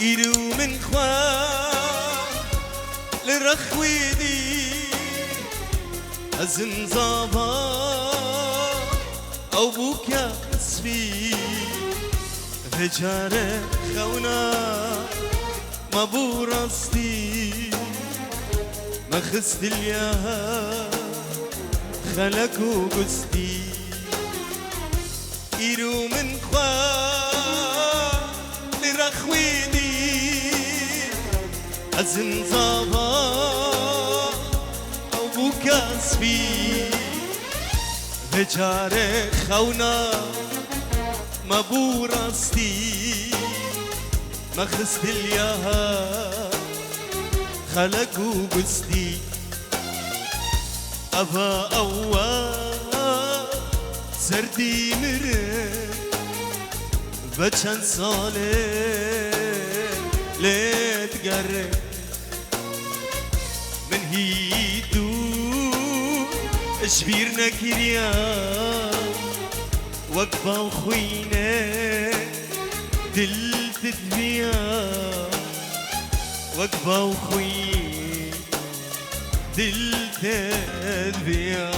إيرو من خواه لرخوي دي أزن زابا أو بوكا سبي هجارة خونا ما بورستي ما خست الياها خلقو قستي إيرو من خواه لرخوي دي أزن زابا أو بوكا سبي هجارة خونا ما بورستي ما خست الياها خلقو بستي أبا أوا سردي مره بچن ساله لتقرب من هيدو شبيرنا كريا وقفة وخوينة دل تدبيا وقفة وخوين دل تدبيا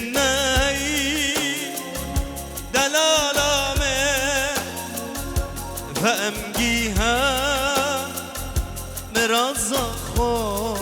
بكناي دلالة من فأمجيها مرزخو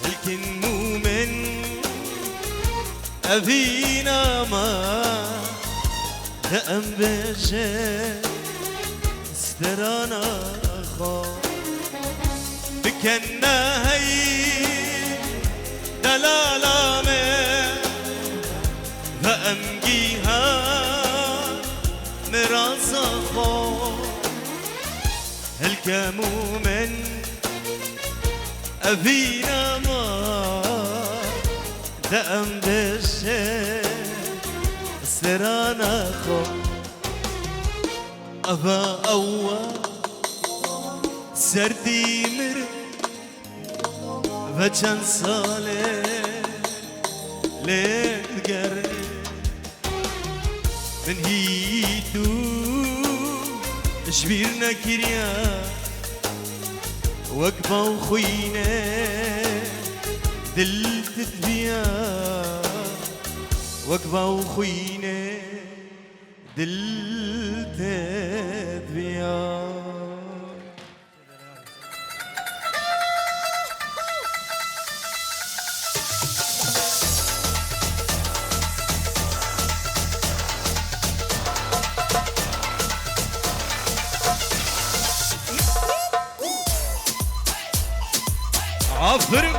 الكن مؤمن أبينا ما تأم بشي استرانا خو بكناي دلالة من فأمجيها مرزخو الكامو من أبينا ما دأم بشي سرانا خو أبا أوا سردي مر بچن ساله لتقرب من هيدو شبيرنا كريا وقفة وخوينة دل تدبيا وقفة وخوينة دل تدبيا عفرم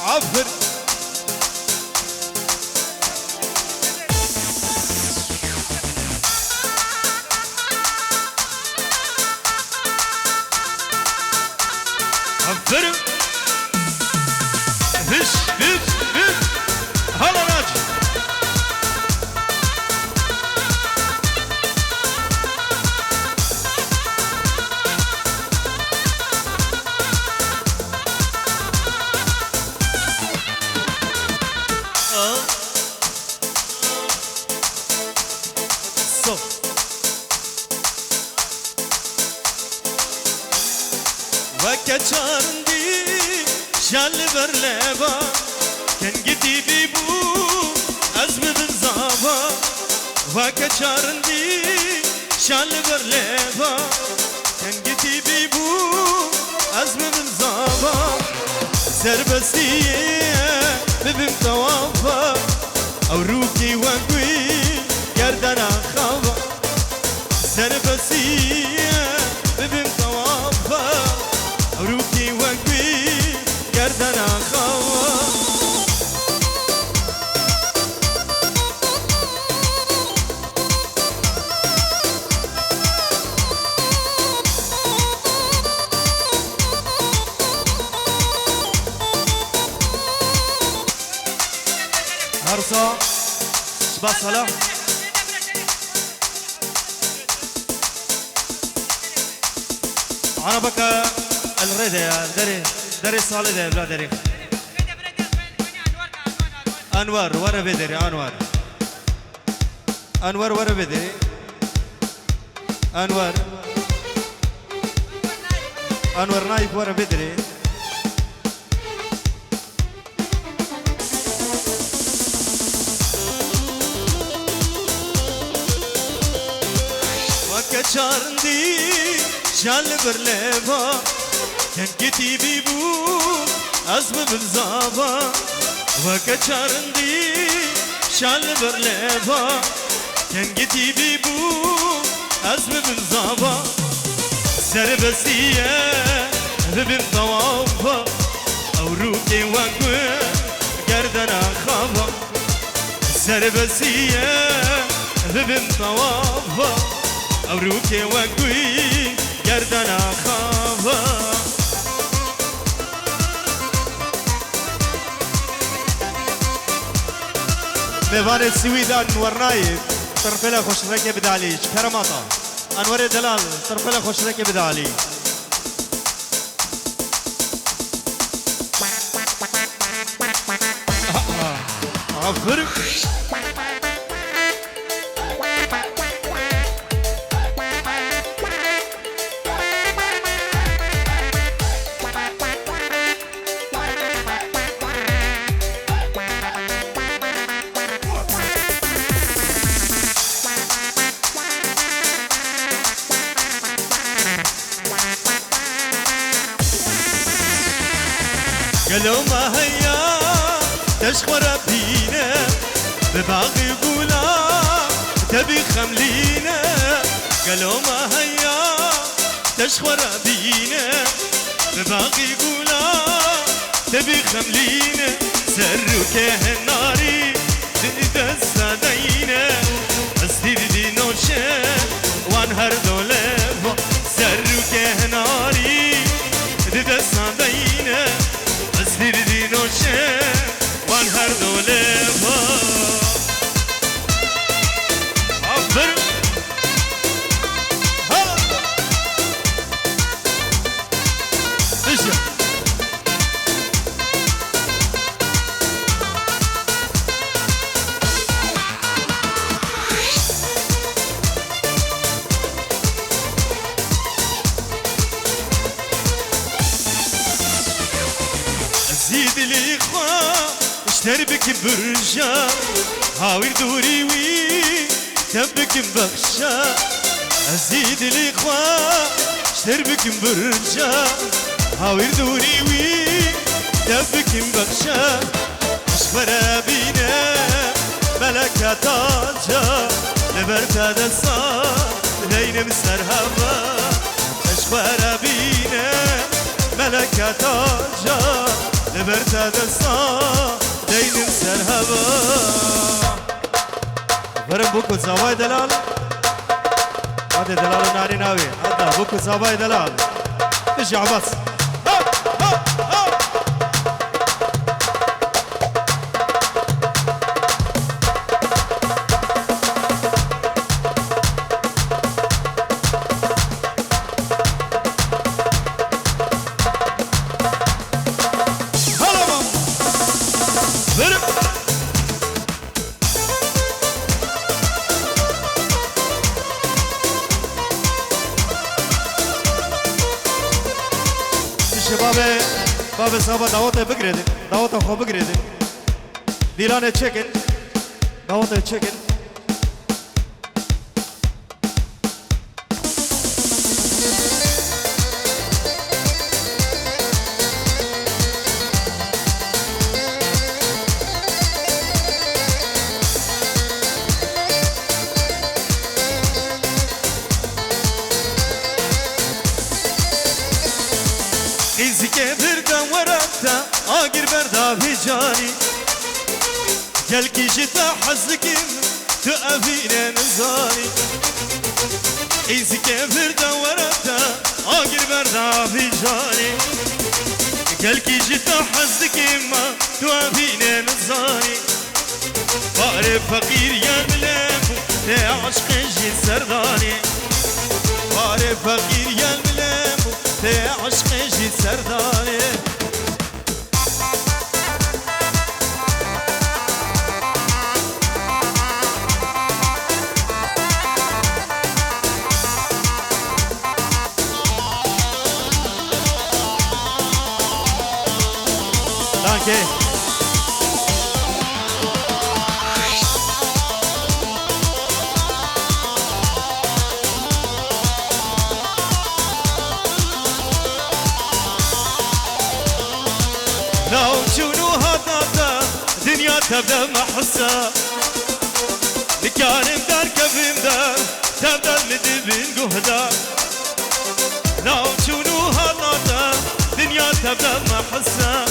عفر عفر فش هلا راجل çarndi şal berleba ken gidi bibu az bin zaba vaka çarndi şal berleba ken gidi bibu az bin zaba serbestiye bibim tawafa awruki waqwi gardana khaba serbestiye bibim tawafa awruki waqwi gardana khaba هرسا صباح صلاح أنا بقى الريدة دري صالدة بلا دري أنوار ورا بدري أنوار ورا بدري أنوار نايف ورا بدري çarndi şal berleba ken giti bibu az bin zaba vaka çarndi şal berleba ken giti bibu az bin zaba serbestiye bibim tawafa awruki waqwi gardana khaba serbestiye bibim tawafa أوروكي وقوي گردنا خوابا ميوان السويد أنور نايف طرفلا خوش ركي بدالي كرماطا أنور دلال طرفلا خوش ركي بدالي عفرك قالوا ما هيا تشخر بينا بباغي قولا تبي خملينا قالوا ما هيا تشخر بينا بباغي قولا تبي خملينا سرك هناري دست دينا استير دي نوشه وانهر دولبا سرك هناري دست دينا سردي نوشه وان هر دوله با عبر ها اشياء زيد لي خوا اشتربك برجا هاوير دوري وي تبك بخشا زيد لي خوا اشتربك برجا هاوير دوري وي تبك بخشا اشبرا بينا ملكة تاجا لبرتا دسا لين مسرهبا اشبرا بينا ملكة تاجا لبرتا دسا دين سرهبا برم بوكو زاوي دلال هذا دلال ناري ناوي هذا بوكو زاوي دلال ارجع بس باب صاحب دعوت بگردن دعوت خو بگردن دیلانه چکن دعوت چکن İzike birden varapta agir berda hicani Gel ki jita hazlikim tu evine nizani İzike birden varapta agir berda hicani Gel ki jita hazlikim tu evine nizani Bari fakir yemlem te aşkı jit serdani Bari fakir yemlem te aşkı jit serdani Danke. لو شنو هذا دنيا تبدا محسا نكارم دار كفيم دار تبدا مدبن قهدا لو شنو هذا دنيا تبدا محسا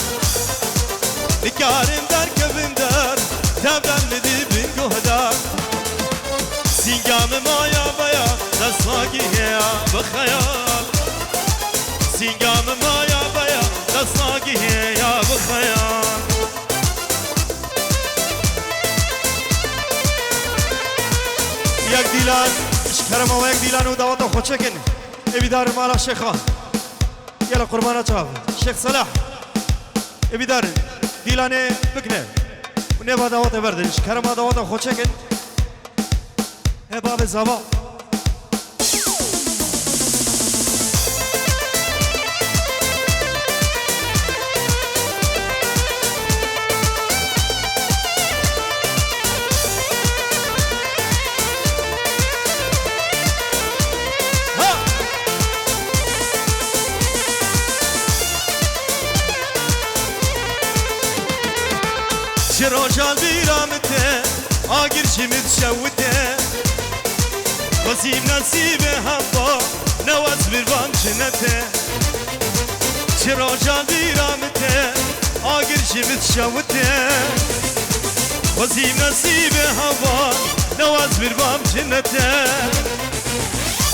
نكارم دار كفيم دار تبدا مدبن قهدا سينقام مايا بيا نصاقي هي بخيال سينقام مايا بيا نصاقي هي بخيال یک دیلان شکرم و یک دیلان و دعوت خود چکن ابیدار مالا شیخا یلا قربانا چاو شیخ صلاح ابیدار دیلانه بکنه و نبا دعوت بردن شکرم و دعوت خود چکن باب زبا شروجان بيرامته آقر شمت شوته وسيم نصيبه هبا نواز بربان جنته شروجان بيرامته آقر شمت شوته وسيم نصيبه هبا نواز بربان جنته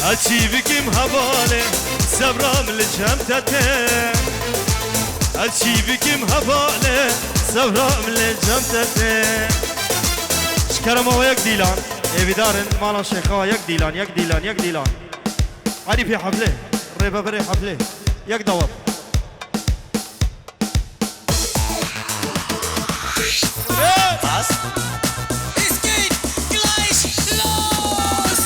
أشي بكم هبالي سبرام لجمتته أشي بكم هبالي سبرام لجمتته شکرم و یک دیلان ابیدارن مالا شیخا یک دیلان یک دیلان یک دیلان علی فی حفله ریبا بری حفله یک دعوت Es geht gleich los!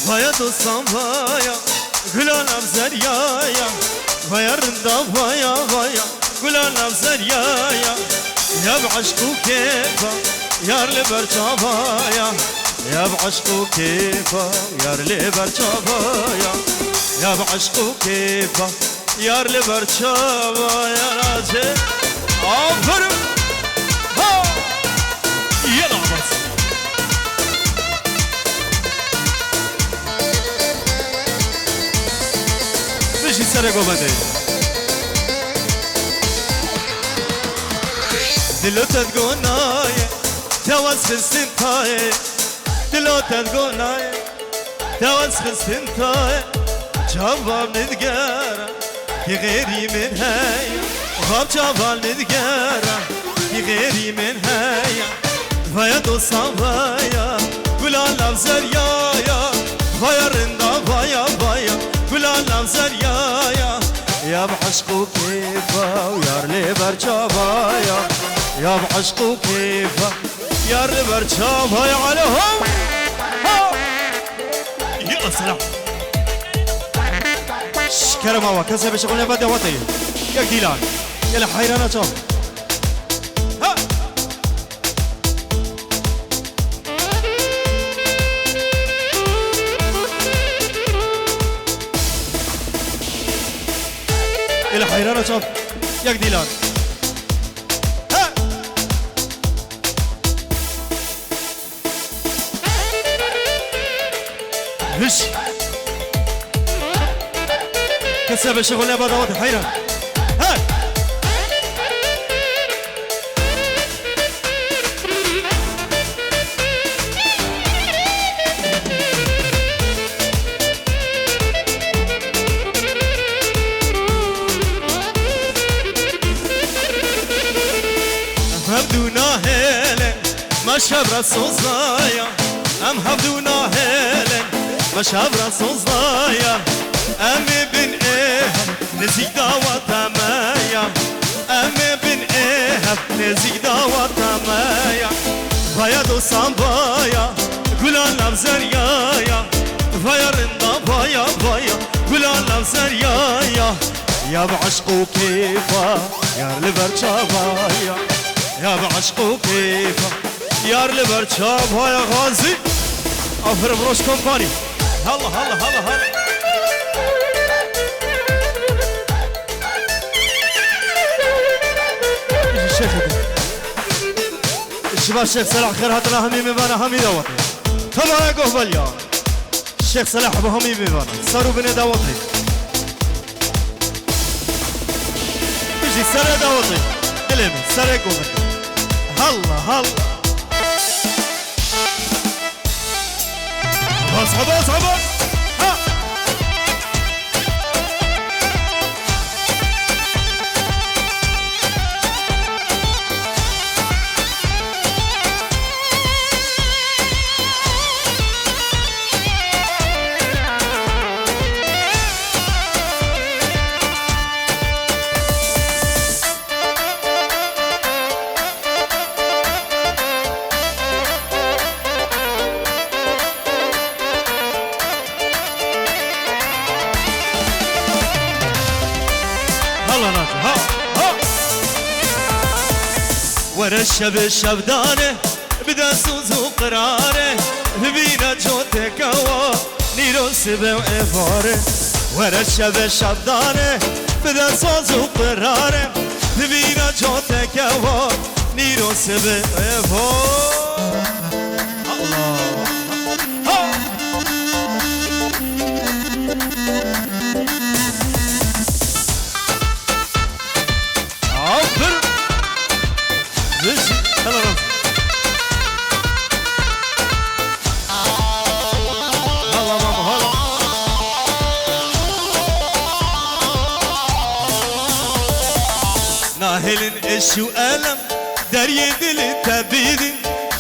Vaya dostum vaya Gülanam zeryaya Vaya rında vaya vaya Gülanam zeryaya Ya بعشقو كيفا يار لبرچاوايا يا بعشقو كيفا يار لبرچاوايا يا بعشقو كيفا يار لبرچاوايا راجي آفرم ها يلا بس بشی سر گوبنده دلو تدقوناي تواز خستن تاي دلو تدقوناي تاوز خستنتاي جواب ندقارا في غيري من هاي غاب جواب ندقارا في غيري من هاي فيا دوسان فيا قولا لفزر يا فيا رندا فيا قولا لفزر يا بعشقو كيفا ويار لي برجابايا يا بعشقو كيفا يار لي برجابايا عليهم يا سلام شكرا ما كسب بشغل بده وطي يا ديلان يلا حيرانة شوف ها يلا حيرانة شوف يا ديلان ها هش كسب الشغل بده وطي حيران ها هبدونا هيلن ما شبر الصوصايا ام هبدونا هيلن ما شبر الصوصايا امي بن ايه نزيك دعوة مايا امي بن ايه نزيك دعوة مايا فيا دوسان بايا قولا لفزر يا فيا رندا بايا قولا لفزر يا بعشقو كيفا يار لبرشابايا يا بعشقو كيفا يار لبرشابايا غازي افر بروش كومباني هلا الشيخ الشباب الشيخ صلاح خير هاتنا همي مبانا همي دوتي طبعا قهبل يا الشيخ صلاح ابو همي مبانا صاروا بني دوتي يجي سرى دوتي كلمة سرى قهبل هلا بس ها ورا الشب دانه بدا سوزو قراره ببينا جوتك هوا نيرو سبه وإفاره ورا الشب دانه بدا سوزو قراره ببينا جوتك هوا نيرو سبه وإفاره الله عفر ناهل اشو ألم دري دل تبيدن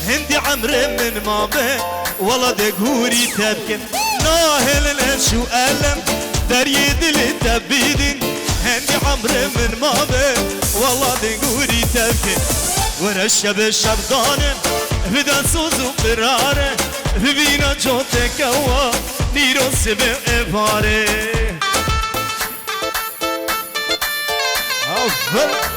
هندي عمر من ما بين والله دقوري تبكن ناهل اشو ألم دري دل تبيدن هندي عمر من ما بين والله دقوري تبكن ورا الشب دانه بدا سوزو قراره ببينا جوتك هوا نيرو سبه إفاره أفضل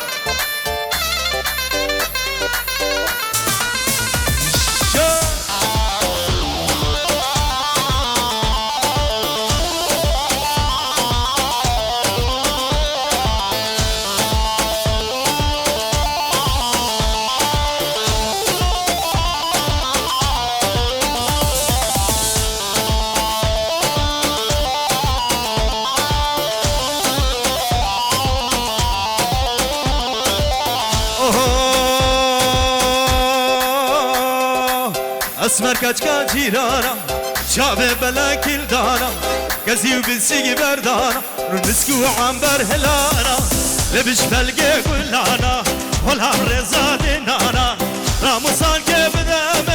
اسمر کچکا جیرانا چاوه بلا کل دانا گزیو بسیگی بردانا رو مسکو عنبر هلانا لبش بلگه گلانا ولهم رزا دینانا راموسان که بدمم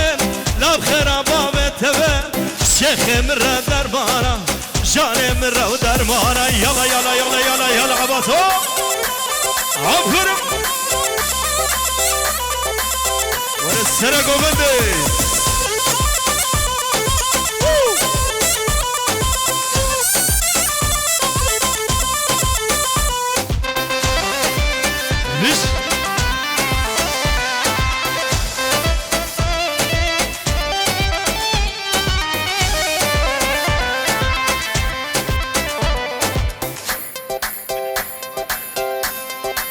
لب خرابا بتوه شیخ مرا دربانا جان مرا درمانا یلا یلا یلا یلا یلا عباسو عبرم ورسره گوبنده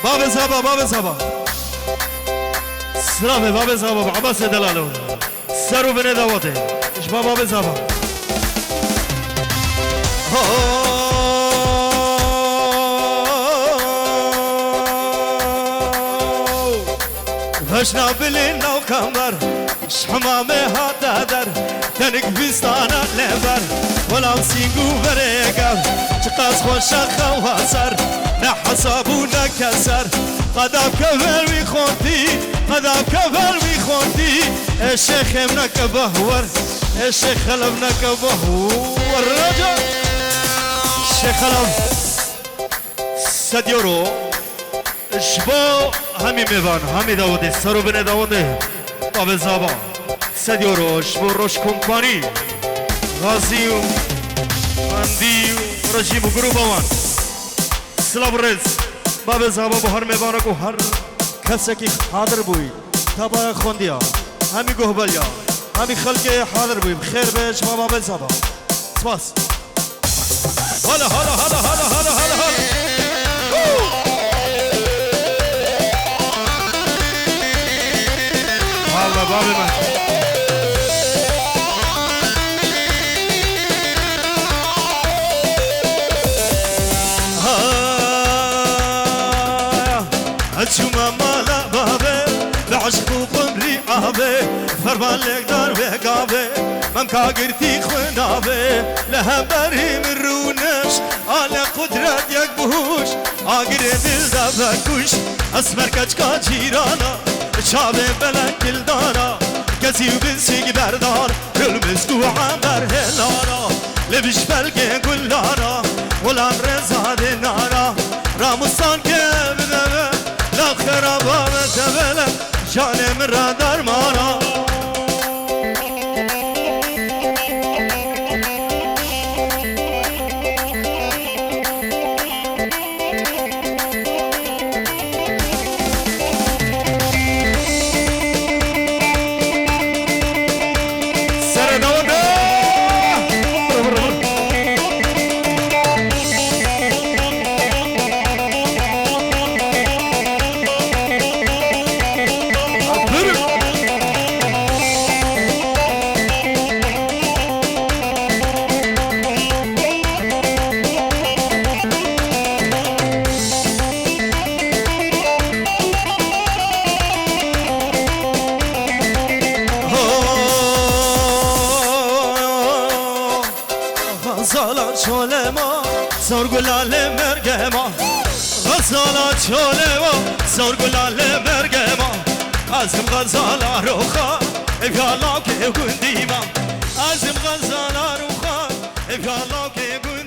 باب زبا باب زبا سلامه باب زبا عباس دلالو سرو بني دواته ايش باب زبا فشنا بلنا وكمر شحمامه هذا در تنك بستانا لبر ولا سينجو بريقر تقاس خوشا خواسر لا حسابونا كسر قدام كفر بيخونتي قدام كفر بيخونتي الشيخ منك بهور الشيخ خلبنك بهور رجع الشيخ خلب سديورو شبو همي ميوان همي داوده سرو بني داوده باب زابا سديورو شبو روش كومباني غازيو منديو رجيم گروبوان سلام رز باب زابا بهر میبانه کو هر کسی که حاضر بوی تبا خوندیا همی گهبلیا همی خلق حاضر بوی خیر به شما باب زابا سپاس هلا هلا هلا هلا هلا هلا هلا هلا باب من شما مالا بابه بعشق و قمری آبه فرمان لک دار به گابه من کاگرتی خونابه لهم بری من رونش آل قدرت یک بهوش آگر دل دا بکوش اسمر کچکا جیرانا چاوه بلک دلدانا کسی و بنسیگ بردار گل مسکو عنبر هلانا لبش بلگه گلانا ولم رزا دینانا راموسان که بدمه خرابا متبله جان مرا درمانا سر داوده غزالا چوله ما سرگلال مرگه ما غزالا چوله ما سرگلال مرگه ما ازم غزالا رو خواه افیالا که گندی ما ازم غزالا رو خواه افیالا که گندی